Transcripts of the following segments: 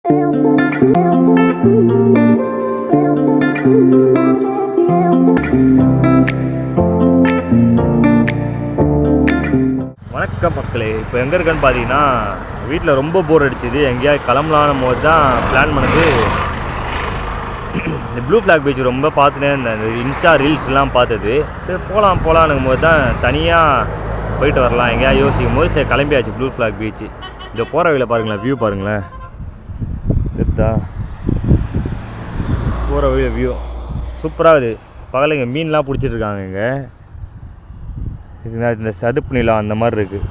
வணக்கம் மக்களே, இப்போ எங்கே இருக்கேன்னு பார்த்தீங்கன்னா வீட்டில் ரொம்ப போர் அடிச்சுது. எங்கேயாவது கிளம்பலான போது தான் பிளான் பண்ணது. இந்த ப்ளூ ஃப்ளாக் பீச் ரொம்ப பார்த்துனே இருந்தேன், இந்த இன்ஸ்டா ரீல்ஸ்லாம் பார்த்தது. சரி போகலான்னும் போது தான் தனியாக போயிட்டு வரலாம் எங்கேயாவது யோசிக்கும் போது சரி கிளம்பியாச்சு ப்ளூ ஃப்ளாக் பீச்சு. இந்த போகிற வழியில் பாருங்களேன், வியூ பாருங்களேன், தெரியுதா? போகிற வழியில் வியூ சூப்பராக இருக்குது. பகலில் இங்கே மீன்லாம் பிடிச்சிட்ருக்காங்க. இங்கே இந்த சதுப்பு நிலம் அந்த மாதிரி இருக்குது.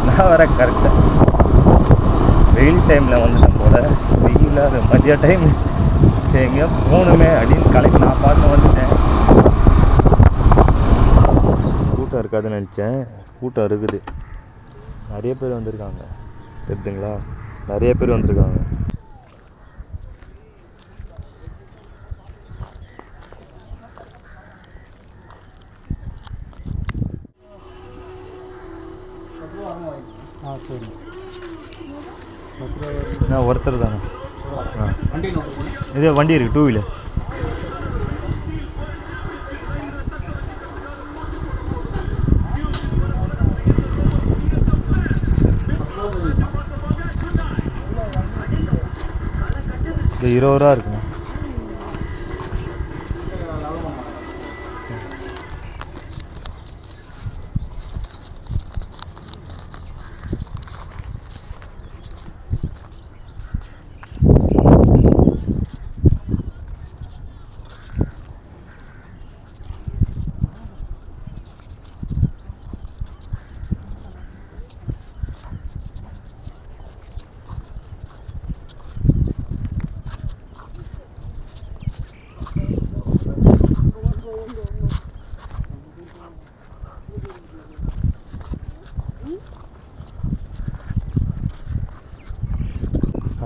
நான் வர கரெக்டாக வெயில் டைமில் வந்துட்டேன் போல். வெயிலாக மதிய டைம் சரி எங்கேயோ போகணுமே அப்படின்னு கலக்கி நான் பார்த்து வந்துட்டேன். கூட்டம் இருக்காதுன்னு நினச்சேன், கூட்டம் இருக்குது. நிறைய பேர் வந்திருக்காங்க, தெரியுதுங்களா? நிறைய பேர் வந்திருக்காங்க. சரி, நான் ஒருத்தர் தானே. இதே வண்டி இருக்குது, 2 வீலர். இது 20 ரூபா இருக்குங்க.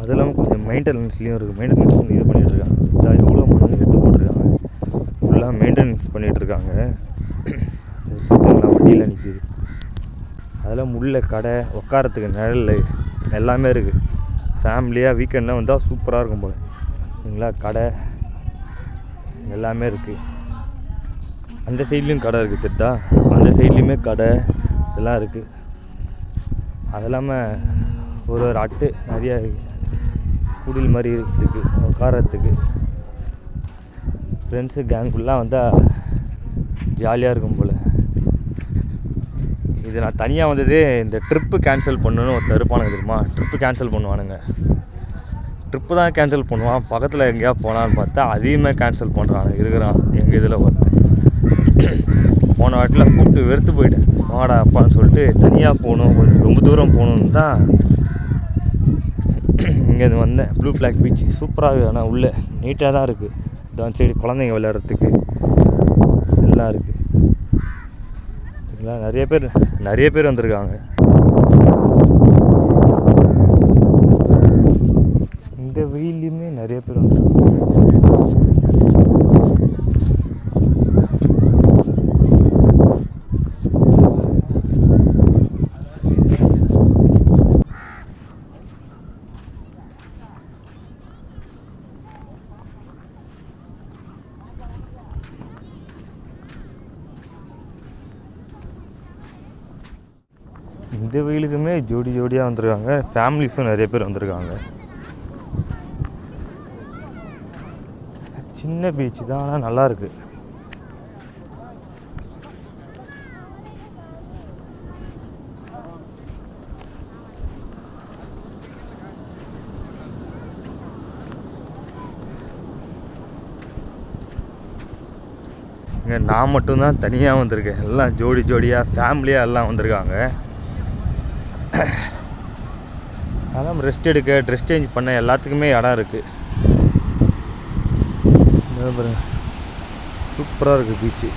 அது இல்லாமல் கொஞ்சம் மெயின்டெனன்ஸ்லேயும் இருக்குது. மெயின்டெனன்ஸ் இது பண்ணிகிட்ருக்காங்க. இதாக எவ்வளோ மண் எடுத்து போட்டிருக்காங்க, ஃபுல்லாக மெயின்டெனன்ஸ் பண்ணிகிட்ருக்காங்க. வண்டியில் நிற்கிது. அதெல்லாம் முள்ள கடை, உட்காரத்துக்கு நிழல் எல்லாமே இருக்குது. ஃபேமிலியாக வீக்கெண்ட்லாம் வந்தால் சூப்பராக இருக்கும் போல். சரிங்களா? கடை எல்லாமே இருக்குது. அந்த சைட்லேயும் கடை இருக்குது, தெரியுதா? அந்த சைட்லேயுமே கடை இதெல்லாம் இருக்குது. அது இல்லாமல் ஒரு அட்டு நிறையா குடில் மாதிரி இருக்குது உட்காரத்துக்கு. ஃப்ரெண்ட்ஸு கேங்குள்ளலாம் வந்தால் ஜாலியாக இருக்கும் போல். இது நான் தனியாக வந்தது இந்த ட்ரிப்பு கேன்சல் பண்ணணுன்னு ஒருத்தர் இருப்பானுங்க, தெரியுமா? ட்ரிப்பு கேன்சல் பண்ணுவானுங்க. ட்ரிப்பு தான் கேன்சல் பண்ணுவான், பக்கத்தில் எங்கேயா போகலான்னு பார்த்தா அதையுமே கேன்சல் பண்ணுறாங்க. இருக்கிறான் எங்கள் இதில் ஒருத்தன். போன வாட்டில் கூப்பிட்டு வெறுத்து போயிட்டேன், வாடா அப்பான்னு சொல்லிட்டு. தனியாக போகணும், கொஞ்சம் ரொம்ப தூரம் போகணுன்னு தான் இங்கேருந்து வந்தேன். ப்ளூ ஃப்ளாக் பீச் சூப்பராக இருக்குது. ஆனால் உள்ளே நீட்டாக தான் இருக்குது. இந்த சைடு குழந்தைங்க விளையாடுறதுக்கு எல்லாம் இருக்குது. சரிங்களா? நிறைய பேர் வந்திருக்காங்க. இந்த வெயிலையுமே நிறைய பேர் வந்திருக்காங்க. இந்த வெயிலுக்குமே ஜோடியாக வந்திருக்காங்க. ஃபேமிலிஸும் நிறைய பேர் வந்திருக்காங்க. சின்ன பீச் தான், ஆனால் நல்லாயிருக்கு. இங்கே நான் மட்டும்தான் தனியாக வந்திருக்கேன். எல்லாம் ஜோடியாக ஃபேமிலியாக எல்லாம் வந்திருக்காங்க. அதான் ரெஸ்ட் எடுக்க, ட்ரெஸ் சேஞ்ச் பண்ண எல்லாத்துக்குமே இடம் இருக்குது. சூப்பராக இருக்குது பீச்சு.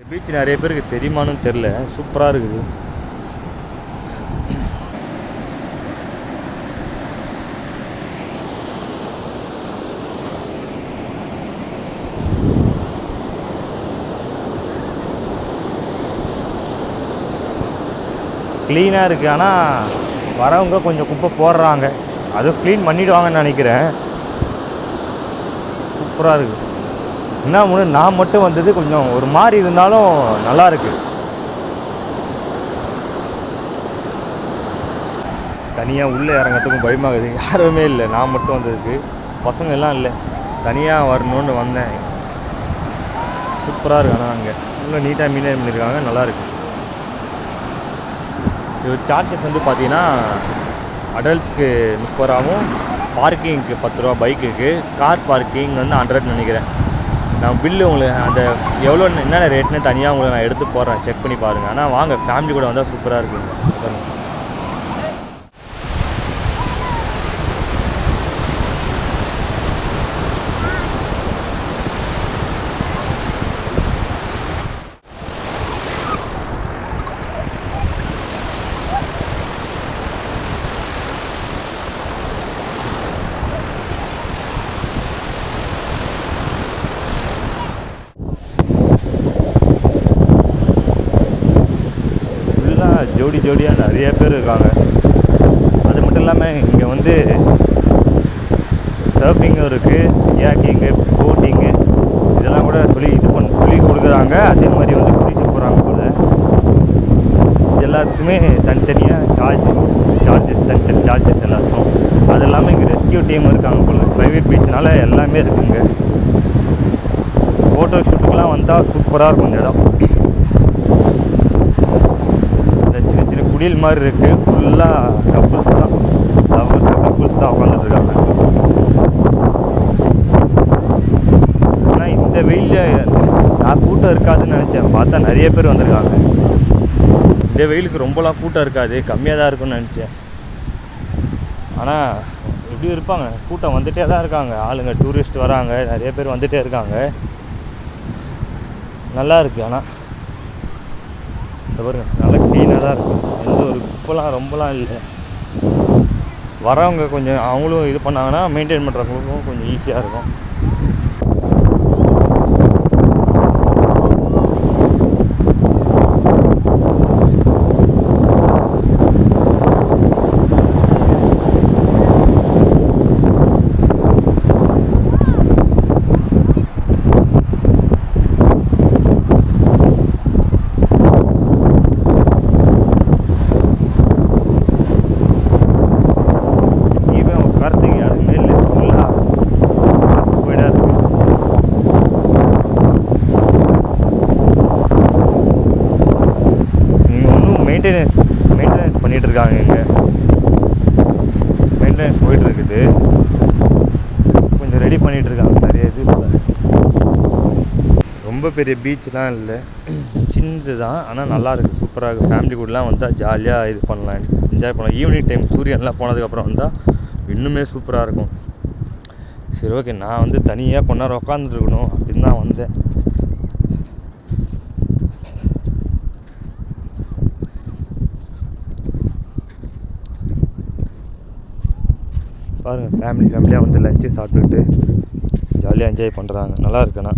பீச் நிறைய பேருக்கு தெரியுமான்னு தெரில, சூப்பராக இருக்குது. க்ளீனாக இருக்குது. ஆனால் வரவங்க கொஞ்சம் குப்பை போடுறாங்க, அதுவும் க்ளீன் பண்ணிவிடுவாங்கன்னு நினைக்கிறேன். சூப்பராக இருக்குது. என்ன ஒன்று, நான் மட்டும் வந்தது கொஞ்சம் ஒரு மாதிரி இருந்தாலும் நல்லாயிருக்கு. தனியாக உள்ளே இறங்கிறதுக்கும் பயமாகுது, யாருமே இல்லை. நான் மட்டும் வந்ததுக்கு பசங்க எல்லாம் இல்லை, தனியாக வரணுன்னு வந்தேன். சூப்பராக இருக்கு. ஆனால் அங்கே உள்ளே நீட்டாக மெயின்டைன் பண்ணியிருக்காங்க, நல்லாயிருக்கு. இது சார்ஜஸ் வந்து பார்த்தீங்கன்னா அடல்ட்ஸ்க்கு 30 ரூபாவும், பார்க்கிங்க்கு 10 ரூபா பைக்குக்கு, கார் பார்க்கிங் வந்து 100 நினைக்கிறேன். நான் பில்லு உங்களுக்கு அந்த எவ்வளோ என்னென்ன ரேட்னு தனியாக உங்களுக்கு நான் எடுத்து போடுறேன், செக் பண்ணி பாருங்கள். ஆனால் வாங்க, ஃபேமிலி கூட வந்தால் சூப்பராக இருக்குங்க. ஜோடியாக நிறைய பேர் இருக்காங்க. அது மட்டும் இல்லாமல் இங்கே வந்து சர்ஃபிங்கும் இருக்குது, கேக்கிங்கு, போட்டிங்கு இதெல்லாம் கூட சொல்லி கொடுக்குறாங்க. அதே மாதிரி வந்து கூட்டிகிட்டு போகிறாங்க போல. எல்லாத்துக்குமே தனித்தனியாக சார்ஜஸ் தனித்தனி சார்ஜஸ் எல்லாத்துக்கும். அது இல்லாமல் இங்கே ரெஸ்கியூ டீம் இருக்காங்க போல. ப்ரைவேட் பீச்னால எல்லாமே இருக்குங்க. ஃபோட்டோ ஷூட்டுக்கெலாம் வந்தால் சூப்பராக இருக்கும் இந்த இடம். குடில் மாதிரி இருக்குது, ஃபுல்லாக கப்புள்ஸ் தான், கப்புள்ஸ் தான் உட்காந்துட்ருக்காங்க. ஆனால் இந்த வெயிலில் நான் கூட்டம் இருக்காதுன்னு நினச்சேன், பார்த்தா நிறைய பேர் வந்திருக்காங்க. இந்த வெயிலுக்கு ரொம்பலாம் கூட்டம் இருக்காது, கம்மியாக தான் இருக்கும்னு நினச்சேன். ஆனால் எப்படி இருப்பாங்க, கூட்டம் வந்துகிட்டே தான் இருக்காங்க. ஆளுங்க டூரிஸ்ட் வராங்க, நிறைய பேர் வந்துகிட்டே இருக்காங்க. நல்லா இருக்குது. ஆனால் பாருங்க, நல்லா க்ளீனாக தான் இருக்கும், எந்த ஒரு குப்பைலாம் ரொம்பலாம் இல்லை. வரவங்க கொஞ்சம் அவங்களும் இது பண்ணாங்கன்னா மெயின்டைன் பண்ணுறவங்களுக்கும் கொஞ்சம் ஈஸியாக இருக்கும். மெயின்டெனன்ஸ் பண்ணிகிட்ருக்காங்க. இங்கே மெயின்டெனன்ஸ் போயிட்டுருக்குது, கொஞ்சம் ரெடி பண்ணிகிட்ருக்காங்க நிறைய இது போல். ரொம்ப பெரிய பீச்லாம் இல்லை, சின்னது தான். ஆனால் நல்லாயிருக்கு, சூப்பராக இருக்குது. ஃபேமிலி கூடலாம் வந்தால் ஜாலியாக இது பண்ணலாம், என்ஜாய் பண்ணலாம். ஈவினிங் டைம் சூரியன்லாம் போனதுக்கப்புறம் வந்தால் இன்னுமே சூப்பராக இருக்கும். சரி, ஓகே. நான் வந்து தனியாக கொஞ்ச நேரம் உட்காந்துருக்கணும் அப்படின்னு தான் வந்தேன். பாருங்கள், ஃபேமிலியாக வந்து லஞ்சு சாப்பிட்டுட்டு ஜாலியாக என்ஜாய் பண்ணுறாங்க, நல்லா இருக்குண்ணா.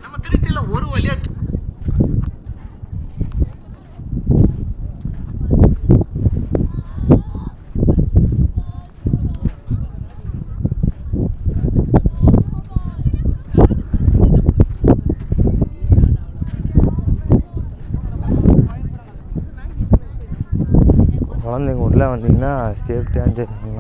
நம்ம திருச்சியில் ஒரு வழியாக குழந்தைங்க உள்ளே வந்தீங்கன்னா சேஃப்டியாக என்ஜாய் பண்ணலாம்.